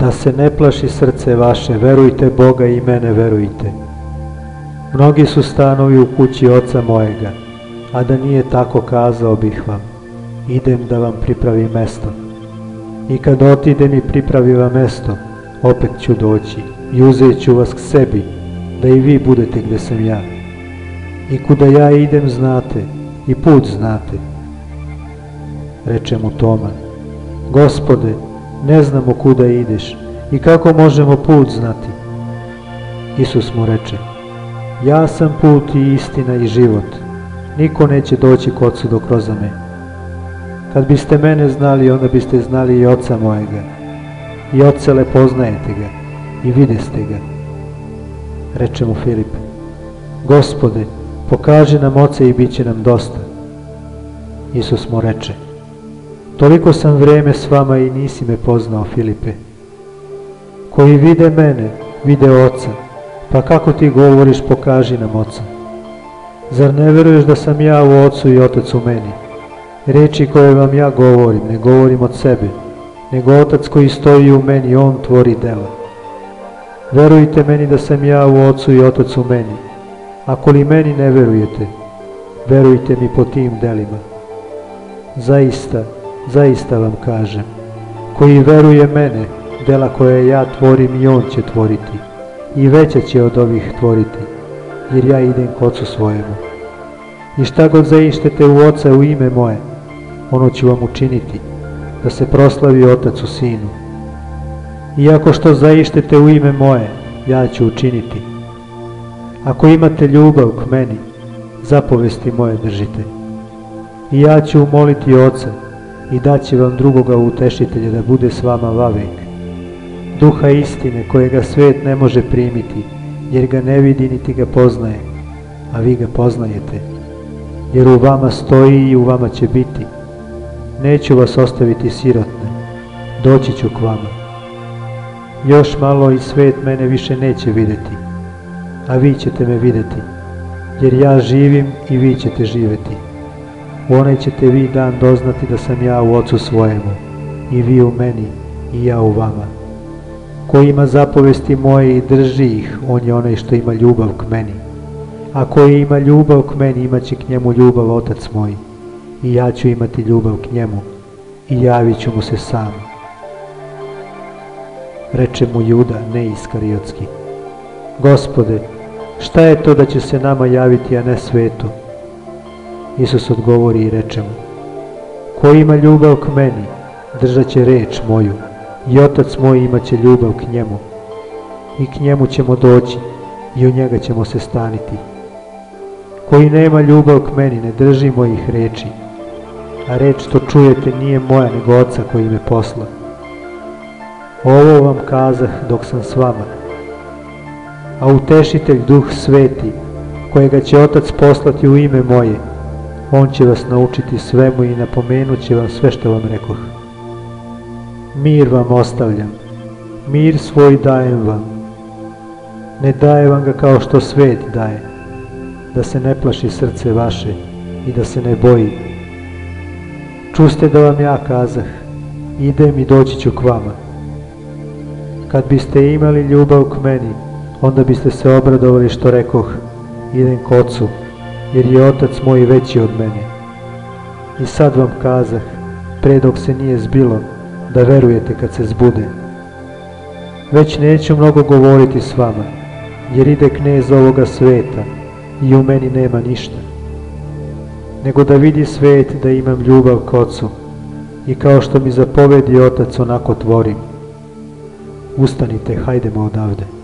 Da se ne plaši srce vaše, verujte Boga i mene verujte. Mnogi su stanovi u kući oca mojega, a da nije tako kazao bih vam, idem da vam pripravim mesto. I kad otidem i pripravim vam mesto, opet ću doći i uzet ću vas k sebi, da i vi budete gde sam ja. I kuda ja idem znate, i put znate. Reče mu Toma, Gospode, ne znamo kuda ideš i kako možemo put znati. Isus mu reče, ja sam put i istina i život. Niko neće doći k Ocu do kroz me. Kad biste mene znali, onda biste znali i Oca mojega. I Ocele poznajete ga i videste ga. Reče mu Filip, Gospode, pokaži nam Oca i bit će nam dosta. Isus mu reče, toliko sam vreme s vama i nisi me poznao, Filipe. Koji vide mene, vide Oca, pa kako ti govoriš pokaži nam Oca? Zar ne veruješ da sam ja u Ocu i Otac u meni? Reči koje vam ja govorim, ne govorim od sebe, nego Otac koji stoji u meni, On tvori dela. Verujte meni da sam ja u Ocu i Otac u meni. Ako li meni ne verujete, verujte mi po tim delima. Zaista, zaista vam kažem, koji veruje mene, dela koje ja tvorim i on će tvoriti, i veća će od ovih tvoriti, jer ja idem k Ocu svojemu. I šta god zaištete u Oca u ime moje, ono ću vam učiniti, da se proslavi Otac u Sinu. Iako što zaištete u ime moje, ja ću učiniti. Ako imate ljubav k meni, zapovesti moje držite. I ja ću umoliti Oca i daće vam drugoga utešitelja da bude s vama vavek. Duha istine kojega svet ne može primiti, jer ga ne vidi niti ga poznaje, a vi ga poznajete. Jer u vama stoji i u vama će biti. Neću vas ostaviti sirotne, doći ću k vama. Još malo i svet mene više neće videti, a vi ćete me videti, jer ja živim i vi ćete živeti. U onaj ćete vi dan doznati da sam ja u Ocu svojemu, i vi u meni, i ja u vama. Ko ima zapovesti moje i drži ih, on je onaj što ima ljubav k meni. A koji ima ljubav k meni, imaće k njemu ljubav Otac moj, i ja ću imati ljubav k njemu, i javit ću mu se sam. Reče mu Juda, ne Iskariotski, Gospode, šta je to da će se nama javiti, a ne svetu? Isus odgovori i reče mu, ko ima ljubav k meni, držat će reč moju, i Otac moj imaće ljubav k njemu, i k njemu ćemo doći, i u njega ćemo se staniti. Koji nema ljubav k meni, ne drži mojih reči, a reč što čujete nije moja, nego Oca koji me posla. Ovo vam kazah dok sam s vama. A utešitelj Duh Sveti, kojega će Otac poslati u ime moje, On će vas naučiti svemu i napomenut će vam sve što vam rekoh. Mir vam ostavljam, mir svoj dajem vam. Ne daje vam ga kao što svet daje, da se ne plaši srce vaše i da se ne boji. Čuste da vam ja kazah, idem i doći ću k vama. Kad biste imali ljubav k meni, onda biste se obradovali što rekoh, idem k Ocu, jer je Otac moj veći od mene. I sad vam kazah, pre dok se nije zbilo, da verujete kad se zbude. Već neću mnogo govoriti s vama, jer ide knez ovoga sveta i u meni nema ništa. Nego da vidi svet da imam ljubav k Ocu i kao što mi zapovedi Otac onako tvorim. Ustanite, hajdemo odavde.